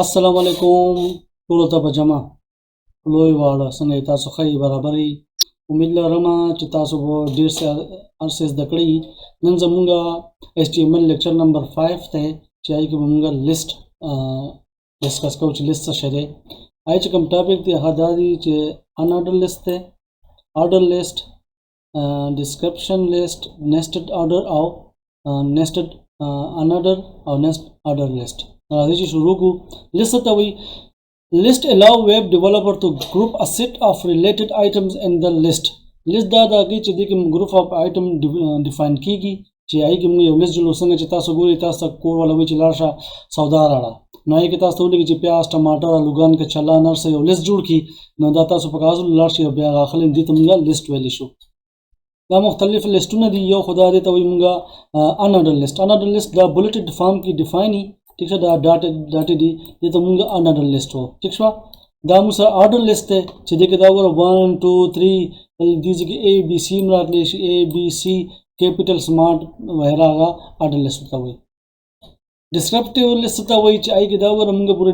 अस्सलाम वालेकुम ټولو ته په جمع لوی واړه څنګه یې تاسو ښه برابرې امید لرم چې تاسو به ډېر څه ارسه زده کړي نن زموږ HTML لیکچر نمبر 5 ته چې هغې کې به موږ لیست ډسکس کوو چې لیست څه شی دی هغې چې کوم ټاپک دی هغه دا دی چې unordered لیست دی order لیست description لیست nested order او nested unordered او nested order لیست راځي چې شروع کوو لیست ته وایي list allow web developer to group a set of related items in the list دا د هغې چې دې کې group of item define کیږي چې هغې کې موږ یو لیست جوړو څنګه چې تاسو ګورئ تاسو ته کور والا وایي چې لاړ شه سودا راوړه نو هغې کې تاسو ته ولیکي چې پیاز ټماټر الوګان کچله هر څه یو لیست جوړ کړي نو دا تاسو په کاغذ لاړ شئ او بیا هغه اخلئ دې ته موږ لیست ویلی شو دا مختلف لیستونه دي یو خو دا دې ته وایي موږ unordered لیست دا بولټډ فارم کې ډیفاین ٹھیک ہے دا ډاټې دي دې ته موږ unordered لیست وو ٹھیک شوه دا موږ سره order لیست دی چې دې کې دا وګوره 1 2 3 دې کې A B C راغلی شي A B C کیپیټل سمارټ وغیره هغه order لیست ته وایي descriptive لیست ته وایي چې هغې کې دا وګوره موږ پوره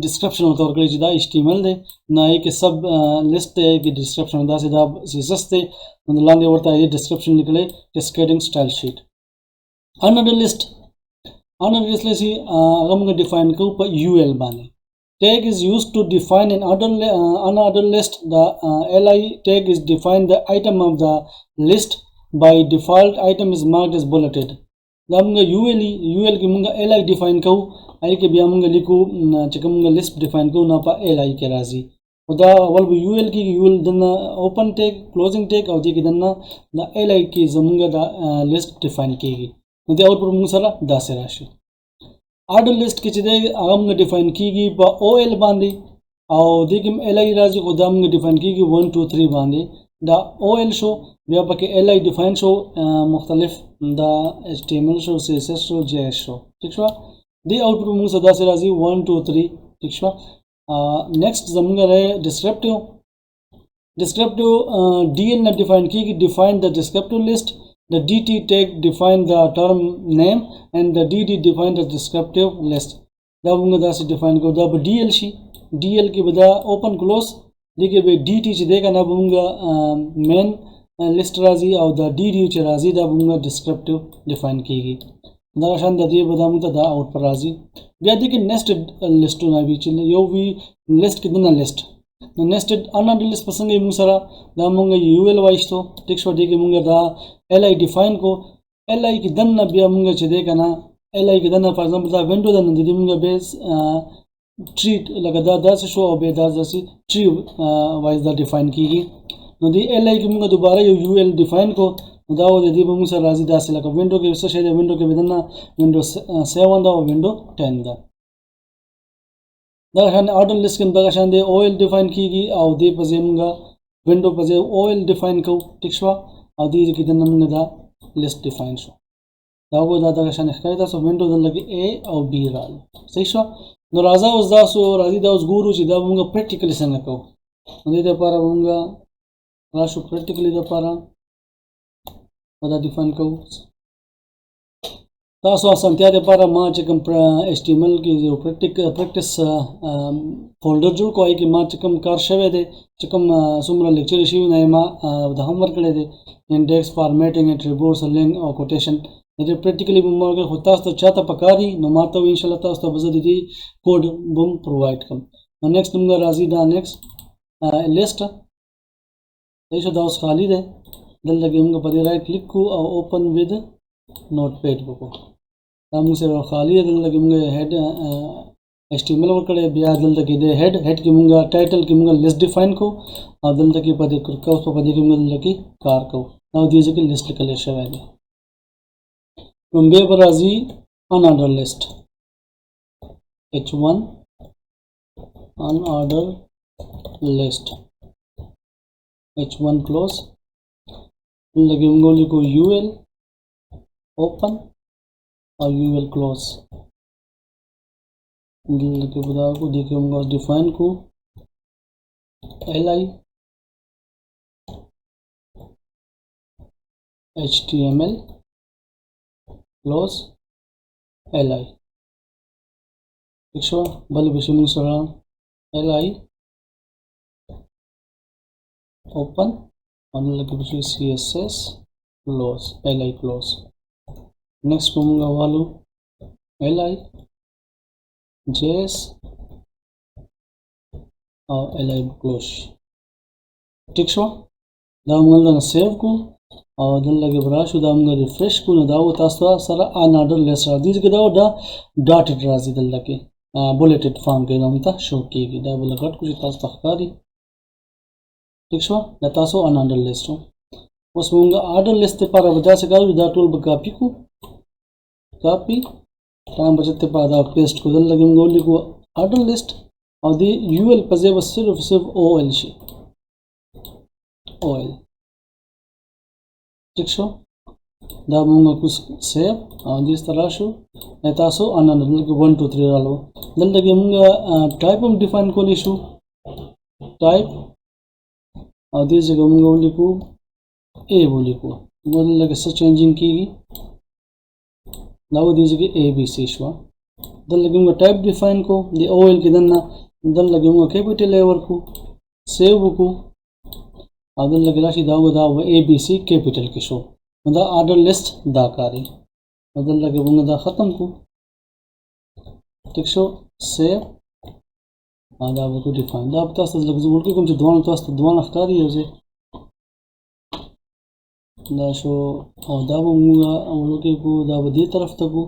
ډسکرپشن ورته ورکړی چې دا HTML دی نو هغې کې سب لیست دی هغې کې ډسکرپشن داسې دا CSS دی نو لاندې ورته هغې ډسکرپشن لیکلی cascading style sheet unordered لیست unordered list هغه موږ ډیفاین کوو په UL باندې tag is used to define an unordered list the li tag is define the item of the list by default item is marked as bulleted دا موږ UL کې موږ li ډیفاین کوو هغې کې بیا موږ لیکو چې کوم موږ لیست ډیفاین کوو نو په li کې راځي خو دا اول به UL کې UL دننه اوپن ټیګ کلوزینګ ټیګ او دې کې دننه د li کې زموږ د لیست ډیفاین کېږي نو دې اوټپوټ موږ سره داسې راشي order لیست کې چې دی هغه موږ ډیفاین کېږي په OL باندې او دې کې li راځي خو دا موږ ډیفاین کېږي 1 2 3 باندې دا OL شو بیا پکې li ډیفاین شو مختلف دا HTML شو CSS شو JS شو ٹھیک شو دې اوټپوټ موږ سره داسې راځي 1 2 3 ٹھیک شو نیکسٹ زموږ راځي descriptive DL نه ډیفاین کېږي define the descriptive list the DT tag define the term name and the DD define the descriptive list دا موږ داسې ډیفاین کوو دا به DL شي DL کې به دا اوپن کلوز دې کې به DT چې دی که نه به موږ مین لیست راځي او دا DD چې راځي دا به موږ descriptive ډیفاین کېږي دغه شان د دې به دا موږ ته دا آوټ پر راځي بیا دې کې nested لیستونه وي چې یو وي لیست کې دننه لیست نو nested unordered لیست په څنګه یې موږ سره دا موږ UL وایستو ټیک شو دې کې موږ دا li ډیفاین کو li کې دننه بیا موږ چې دی که نه li کې دننه فار ایگزامپل دا وینډو دننه د دې موږ بیس ټری لکه دا داسې شو او بیا دا داسې ټری وایز دا ډیفاین کېږي نو دې li کې موږ دوباره یو UL ډیفاین کو دا و د دې به موږ سره راځي داسې لکه وینډو کې څه شی دی وینډو کې به دننه وینډو 7 ده او وینډو 10 ده دغه شان order لیست کې دغه شان دی OL ډیفاین کېږي او دې په ځای موږ وینډو په ځای OL ډیفاین کوو ټیک شوه او دې کې دننه موږ دا لیست ډیفاین شو دا وګورئ دا دغه شان ښکاري تاسو وینډو دلته کې A او B راغلی صحیح شوه نو راځه اوس راځي دا اوس ګورو چې دا به موږ پریکټیکلي څنګه کوو نو دې دپاره به موږ راشو پریکټیکلي دپاره به دا ډیفاین کوو تاسو اسانتیا دپاره ما چې کوم HTML کې یو پریکټس فولډر جوړ کړو هغې کې ما چې کوم کار شوی دی چې کوم څومره لیکچر شوي نه ما د هم ورکړی دی انډیکس فارمیټینګ اټریبیوټس لینک او کوټیشن دې پریکټیکلي به ما خو تاسو ته چاته پکار دي نو ما ته انشاءالله تاسو ته به زه د دې کوډ به هم پرووایډ کړم نو نیکسټ موږ راځي دا نیکسټ لیست صحیح شو دا اوس خالي دی دلته کې موږ په دې رایټ کلیک کوو او اوپن ود نوټ پیډ وکړو دا موږ سره خالي دی دلته کې موږ هیډ HTML ورکړی بیا دلته کې دی هیډ کې موږ ټایټل کې موږ لیست ډیفاین کوو او دلته کې په دې کرکاوس په دې کې موږ دلته کې کار کوو او دې ځکه لیست لیکلی شوی دی لومبی به راځي unordered لیست H1 unordered لیست H1 close دلته موږ لیکو UL open او UL close دلته به دا کو دې کې موږ ډیفاین کو li HTML close li Picture bal bishim sara li open and like css close li close. Next pumunga walu li js li close. ठीक शो दामंगा ना सेव को और दल लगे ब्राशु दामंगा रिफ्रेश को ना दाव तास्ता सारा अनऑर्डर लेस रादीज के दाव दा डॉटेड राजी दल लगे बुलेटेड फॉर्म के नाम ता शो किएगी दा बोला गट कुछ तास्ता खकारी ठीक शो ना तासो अनऑर्डर लेस तो उस मुंगा ऑर्डर लेस ते पारा बजा से गाल दा टूल ब कॉपी को कॉपी टाइम बचते पा दा पेस्ट को दल लगे मुंगा को ऑर्डर लिस्ट और दी यूएल पजे बस सिर्फ ओएल शी oil ठीक शो दा मुंगा कुछ सेव और जिस तरह शो नेतासो अनन लगे 1 2 3 रालो दल लगे मुंगा टाइप हम डिफाइन को लिशु टाइप और दिस जगह मुंगा लिखो ए बोली को दल लगे से चेंजिंग की लाओ दिस जगह ए बी सी शो दल लगे मुंगा टाइप डिफाइन को द ओएल के दन्ना दल लगे मुंगा कैपिटल लेवर को सेव को आदल लगलाशी दाव दाव एबीसी कैपिटल के शो दा ऑर्डर लिस्ट दा कारी आदल लगे बुंगा दा खत्म को ठीक शो सेव आदा को डिफाइन दा बता सज लग जुल के कम से दोन तो दोन अखकारी है जे दा शो और दा बुंगा और के को दा बदी तरफ तक को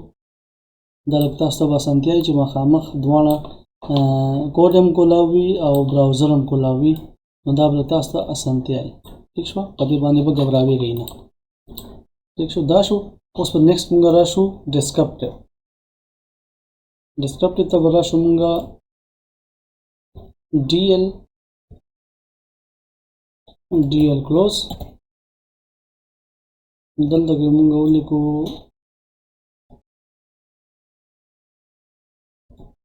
दा लगता सब असंतिया च मखामख दोना कोडम को लावी और ब्राउजरम को लावी दा बता स्त असंत्य आई ठीक शो कभी बाने पर घबरावे गई ना ठीक शो दा शो उस पर नेक्स्ट मुंगा राशु डिस्क्रिप्टिव तब राशु मुंगा dl क्लोज दल लगे मुंगा ओली को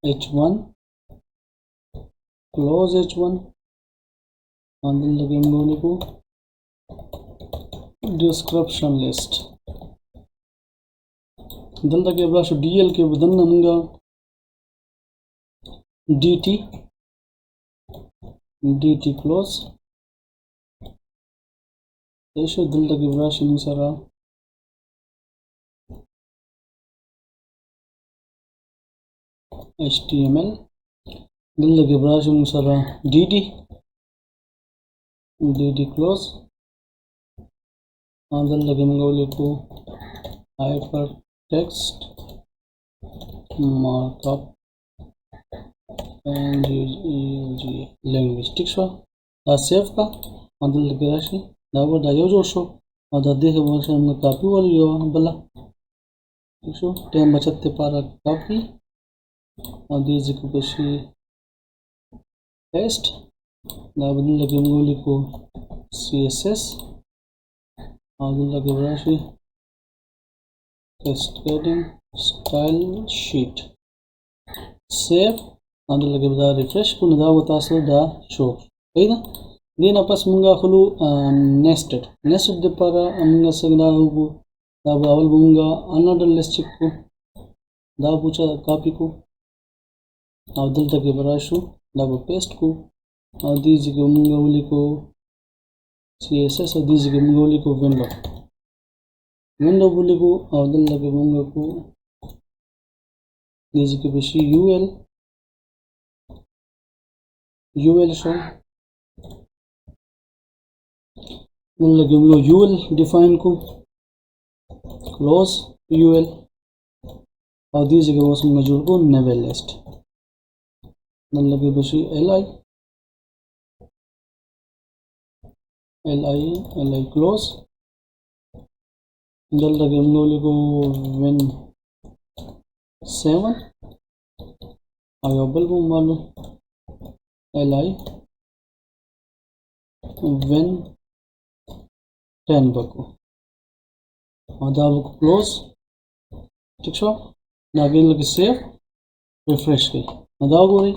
h1 क्लोज h1 अंदर लगे मुंगा को डिस्क्रिप्शन लिस्ट दल लगे ब्राश डीएल के बदन मुंगा dt क्लोज ऐशो दल लगे ब्राश मुसरा html दल लगे ब्राश मुसरा dd क्लोज आदल लगे मंगोली को hyper text markup and language ठीक शो दा सेव का आदल लगे राशि दावर दा यो जो शो और दा देख वर्ष हम कॉपी वाली यो बला ठीक शो टाइम बचते पारा कॉपी और दीजिए को बशी पेस्ट दा बदल लगे मंगोली को css आगे लगे राशि cascading style sheet सेव आगे लगे बता रिफ्रेश को नदा बता सो दा शो है ना दिन आपस मुंगा खलु नेस्टेड दे पारा मुंगा सगना हो दा बावल मुंगा अनऑर्डर लिस्ट को दा पूछा कॉपी को आदल तक बराशु दा पेस्ट को और दीजिए को मुंगा उली को css और दीजिए को मुंगा उली को विंडो बोले को और दल लगे मुंगा को दीजिए को बशी ul शो दल लगे मुंगा ul डिफाइन को क्लोज ul और दीजिए को उसमें मौजूद को नेवल लिस्ट दल लगे बशी li क्लोज दल लगे मुंगा को win 7 आयोबल को मालूम li win 10 बको आधा बको क्लोज ठीक शो नागे लगे सेव रिफ्रेश की आधा हो रही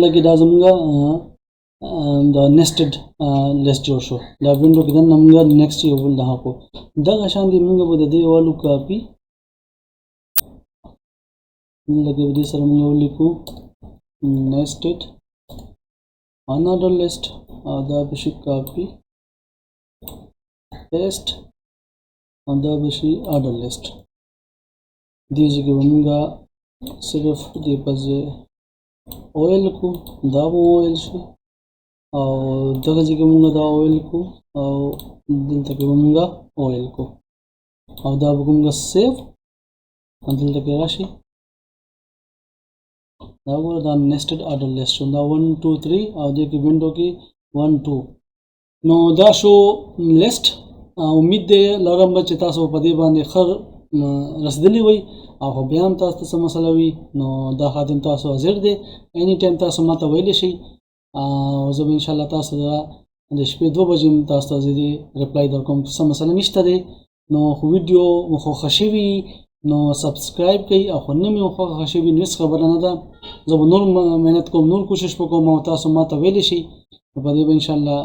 लगे दाजमुगा द नेस्टेड लिस्ट जो शो द विंडो के दन नमगा नेक्स्ट ये बोल दहा को दग अशान दी मुंगा बद दे वालू कॉपी دلته به دې سره موږ ولیکو nested unordered list او دا به شي copy paste او دا به شي order list. دې ځای کې به موږ صرف دې په ځای oil کو دا به oil شي او دغه ځای کې موږ دا oil کو او دلته کې به موږ oil کو او دا به موږ save او دلته کې راشي دا وګوره دا nested order list شو دا 1 2 3 او دې کې وینډو کې 1 2 نو دا شو لیست. امید دی لرم چې تاسو په دې باندې خر رسیدلی وي او بیا هم تاسو څه مسله وي نو دا خادم تاسو حاضر دی اني ټایم تاسو ماته ویلی شي او زه ان شاء الله تاسو د شپې 2 بجې تاسو ته زه ریپلای درکوم څه مسله نشته دی نو ویډیو مخه خوشوي نو سبسکرایب کړئ او خو نه مې مخه خوشوي نو خبره نه ده زه به نور مهنت کوم نور کوشش وکوم او تاسو ماته ویلی شي په دې ان شاء الله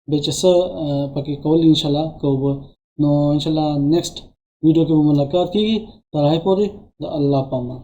به چې څه پکې کول ان شاء الله کوو نو ان شاء الله نیکسٹ ویډیو کې ملاقات کیږي تر هغه پورې د الله پامان.